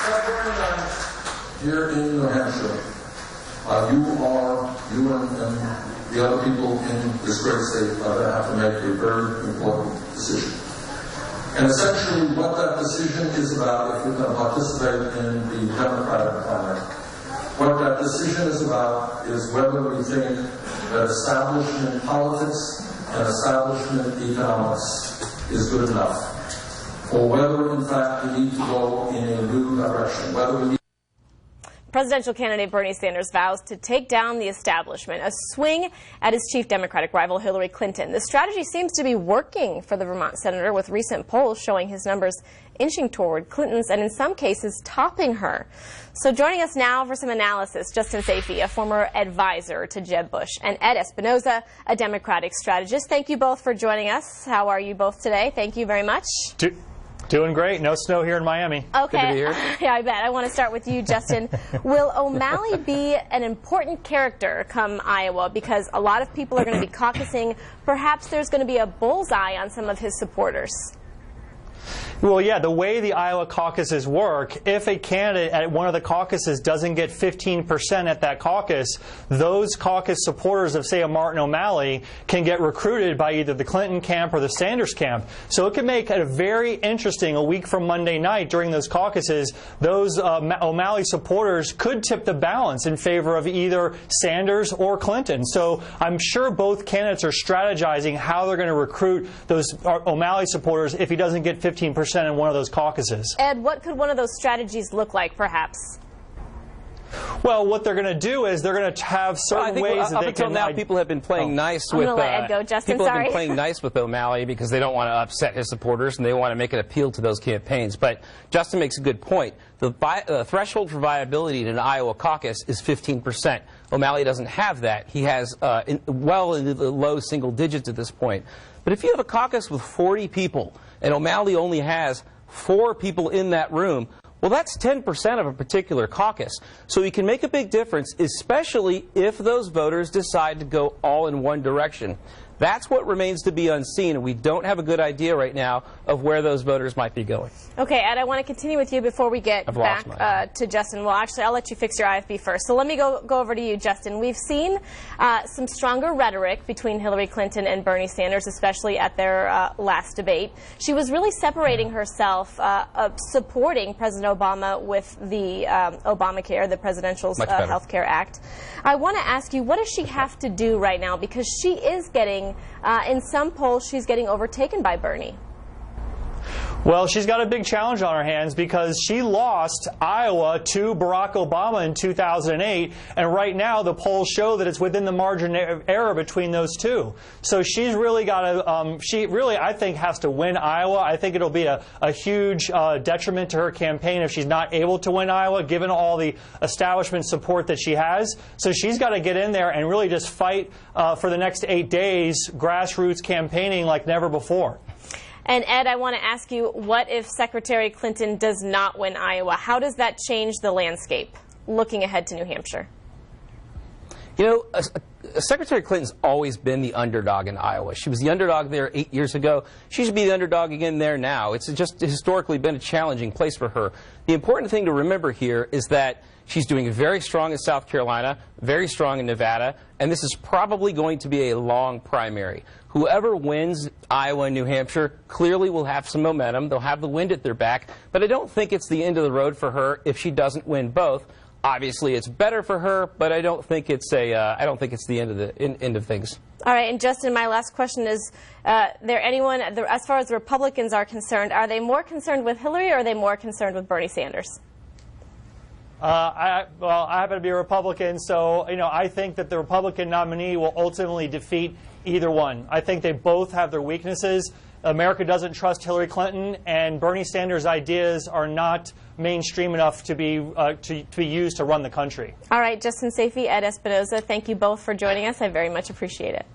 February 9th, here in New Hampshire, you and the other people in this great state are going to have to make a very important decision. And essentially what that decision is about, if you're going to participate in the Democratic primary, what that decision is about is whether we think that establishment politics and establishment economics is good enough, or whether in fact we need to go in a new direction, whether we need. Presidential candidate Bernie Sanders vows to take down the establishment, a swing at his chief Democratic rival Hillary Clinton. The strategy seems to be working for the Vermont senator, with recent polls showing his numbers inching toward Clinton's and in some cases topping her. So joining us now for some analysis, Justin Safey, a former advisor to Jeb Bush, and Ed Espinoza, a Democratic strategist. Thank you both for joining us. How are you both today? Thank you very much. Doing great. No snow here in Miami. Okay. Good to be here. Yeah, I bet. I want to start with you, Justin. Will O'Malley be an important character come Iowa? Because a lot of people are going to be caucusing. Perhaps there's going to be a bullseye on some of his supporters. Well, yeah, the way the Iowa caucuses work, if a candidate at one of the caucuses doesn't get 15% at that caucus, those caucus supporters of, say, a Martin O'Malley can get recruited by either the Clinton camp or the Sanders camp. So it could make it very interesting. A week from Monday night during those caucuses, those O'Malley supporters could tip the balance in favor of either Sanders or Clinton. So I'm sure both candidates are strategizing how they're going to recruit those O'Malley supporters if he doesn't get 15% in one of those caucuses. Ed, what could one of those strategies look like, perhaps? Well, what they're going to do is they're going to have certain ways that they can. Up until now, people have been playing nice with. I'm going to let Ed go. Justin, people have been playing nice with O'Malley because they don't want to upset his supporters and they want to make an appeal to those campaigns. But Justin makes a good point. The threshold for viability in an Iowa caucus is 15%. O'Malley doesn't have that. He has well into the low single digits at this point. But if you have a caucus with 40 people and O'Malley only has 4 people in that room, well, that's 10% of a particular caucus. So he can make a big difference, especially if those voters decide to go all in one direction. That's what remains to be unseen, and we don't have a good idea right now of where those voters might be going. Okay, Ed, I want to continue with you before we get back to Justin. Well, actually, I'll let you fix your IFB first. So let me go over to you, Justin. We've seen some stronger rhetoric between Hillary Clinton and Bernie Sanders, especially at their last debate. She was really separating herself, supporting President Obama with the Obamacare, the Presidential Health Care Act. I want to ask you, what does she have to do right now? Because she is getting, in some polls, she's getting overtaken by Bernie. Well, she's got a big challenge on her hands because she lost Iowa to Barack Obama in 2008, and right now the polls show that it's within the margin of error between those two. So she's really got to, she really, I think, has to win Iowa. I think it'll be a huge detriment to her campaign if she's not able to win Iowa, given all the establishment support that she has. So she's got to get in there and really just fight for the next 8 days, grassroots campaigning like never before. And Ed, I want to ask you, what if Secretary Clinton does not win Iowa? How does that change the landscape, looking ahead to New Hampshire? You know, Secretary Clinton's always been the underdog in Iowa. She was the underdog there 8 years ago. She should be the underdog again there now. It's just historically been a challenging place for her. The important thing to remember here is that she's doing very strong in South Carolina, very strong in Nevada, and this is probably going to be a long primary. Whoever wins Iowa and New Hampshire clearly will have some momentum. They'll have the wind at their back, but I don't think it's the end of the road for her if she doesn't win both. Obviously, it's better for her, but I don't think it's the end of things. All right, and Justin, my last question is: there anyone, as far as the Republicans are concerned, are they more concerned with Hillary or are they more concerned with Bernie Sanders? I happen to be a Republican, so I think that the Republican nominee will ultimately defeat either one. I think they both have their weaknesses. America doesn't trust Hillary Clinton, and Bernie Sanders' ideas are not mainstream enough to be used to run the country. All right, Justin Safey, Ed Espinoza, thank you both for joining us. I very much appreciate it.